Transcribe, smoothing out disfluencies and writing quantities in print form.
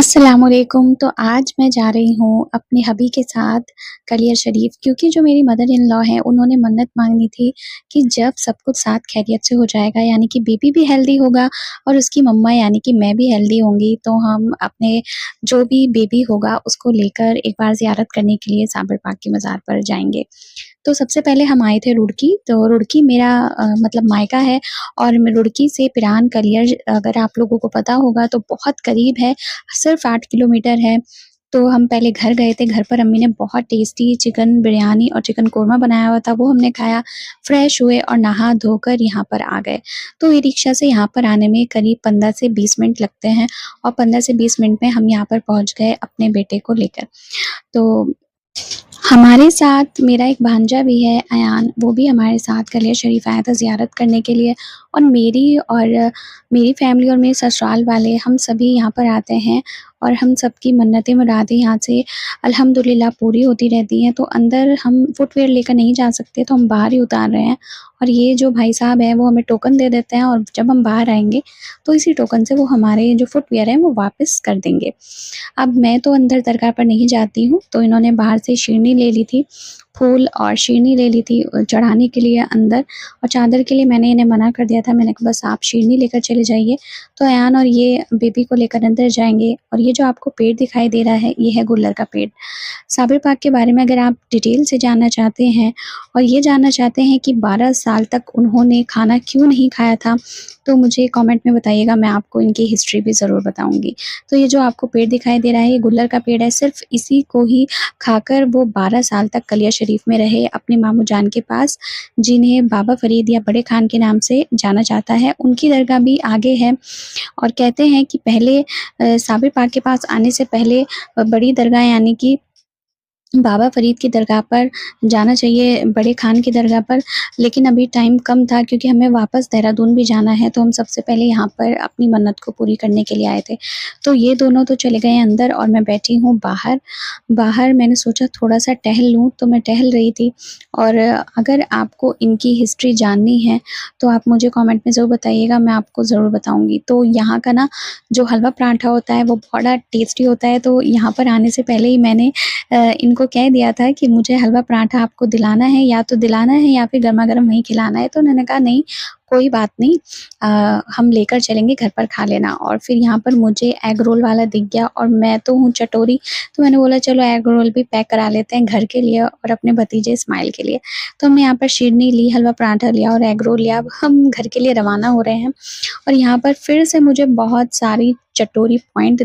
अस्सलामुअलैकुम। तो आज मैं जा रही हूँ अपने हबी के साथ कलियर शरीफ, क्योंकि जो मेरी मदर इन लॉ हैं उन्होंने मन्नत मांगी थी कि जब सब कुछ साथ खैरियत से हो जाएगा, यानी कि बेबी भी हेल्दी होगा और उसकी मम्मा यानी कि मैं भी हेल्दी होंगी, तो हम अपने जो भी बेबी होगा उसको लेकर एक बार ज़ियारत करने के लिए साबिर पाक की मज़ार पर जाएँगे। तो सबसे पहले हम आए थे रुड़की, तो रुड़की मेरा मतलब मायका है और रुड़की से पिरान कलियर अगर आप लोगों को पता होगा तो बहुत करीब है, सिर्फ 8 किलोमीटर है। तो हम पहले घर गए थे, घर पर अम्मी ने बहुत टेस्टी चिकन बिरयानी और चिकन कोरमा बनाया हुआ था, वो हमने खाया, फ्रेश हुए और नहा धोकर यहाँ पर आ गए। तो ई-रिक्शा से यहाँ पर आने में करीब 15 से 20 मिनट लगते हैं और 15 से 20 मिनट में हम यहाँ पर पहुँच गए अपने बेटे को लेकर। तो हमारे साथ मेरा एक भांजा भी है अयान, वो भी हमारे साथ कलियर शरीफ आया था ज़ियारत करने के लिए और मेरी फैमिली और मेरे ससुराल वाले हम सभी यहाँ पर आते हैं और हम सबकी मन्नतें मुरादें यहाँ से अल्हम्दुलिल्लाह पूरी होती रहती हैं। तो अंदर हम फुटवियर लेकर नहीं जा सकते, तो हम बाहर ही उतार रहे हैं और ये जो भाई साहब हैं वो हमें टोकन दे देते हैं और जब हम बाहर आएँगे तो इसी टोकन से वो हमारे जो फुटवियर हैं वो वापस कर देंगे। अब मैं तो अंदर दरगाह पर नहीं जाती हूँ, तो इन्होंने बाहर से शीरनी ले ली थी, फूल और शीरनी ले ली थी चढ़ाने के लिए अंदर, और चादर के लिए मैंने इन्हें मना कर दिया था, मैंने कहा बस आप शीरनी लेकर चले जाइए। तो अयान और ये बेबी को लेकर अंदर जाएँगे और ये जो आपको पेड़ दिखाई दे रहा है, ये है गुल्लर का पेड़। साबिर पाक के बारे में अगर आप डिटेल से जानना चाहते हैं और ये जानना चाहते हैं कि 12 साल तक उन्होंने खाना क्यों नहीं खाया था, तो मुझे कमेंट में बताइएगा, मैं आपको इनकी हिस्ट्री भी ज़रूर बताऊँगी। तो ये जो आपको पेड़ दिखाई दे रहा है, ये गुल्लर का पेड़ है, सिर्फ़ इसी को ही खाकर वो 12 साल तक कलिया शरीफ में रहे अपने मामू जान के पास, जिन्हें बाबा फ़रीद या बड़े खान के नाम से जाना जाता है। उनकी दरगाह भी आगे है और कहते हैं कि पहले साबिर पाक के पास आने से पहले बड़ी दरगाह यानी कि बाबा फ़रीद की दरगाह पर जाना चाहिए, बड़े खान की दरगाह पर, लेकिन अभी टाइम कम था क्योंकि हमें वापस देहरादून भी जाना है, तो हम सबसे पहले यहाँ पर अपनी मन्नत को पूरी करने के लिए आए थे। तो ये दोनों तो चले गए हैं अंदर और मैं बैठी हूँ बाहर। बाहर मैंने सोचा थोड़ा-सा टहल लूँ, तो मैं टहल रही थी और अगर आपको इनकी हिस्ट्री जाननी है, तो आप मुझे कमेंट में ज़रूर बताइएगा, मैं आपको ज़रूर बताऊँगी। तो यहाँ का ना जो हलवा पराठा होता है, वो बड़ा टेस्टी होता है, तो यहाँ पर आने से पहले ही मैंने इनको कह दिया था कि मुझे हलवा पराठा आपको दिलाना है, या तो दिलाना है या फिर गरमा-गरम वहीं खिलाना है। तो उन्होंने कहा नहीं, कोई बात नहीं, हम लेकर चलेंगे, घर पर खा लेना। और फिर यहाँ पर मुझे एग रोल वाला दिख गया और मैं तो हूँ चटोरी, तो मैंने बोला चलो एग रोल भी पैक करा लेते हैं घर के लिए और अपने भतीजे इस्माइल के लिए। तो हमने यहाँ पर शीरनी ली, हलवा पराठा लिया और एग रोल लिया। अब हम घर के लिए रवाना हो रहे हैं और यहाँ पर फिर से मुझे बहुत सारी चटोरी पॉइंट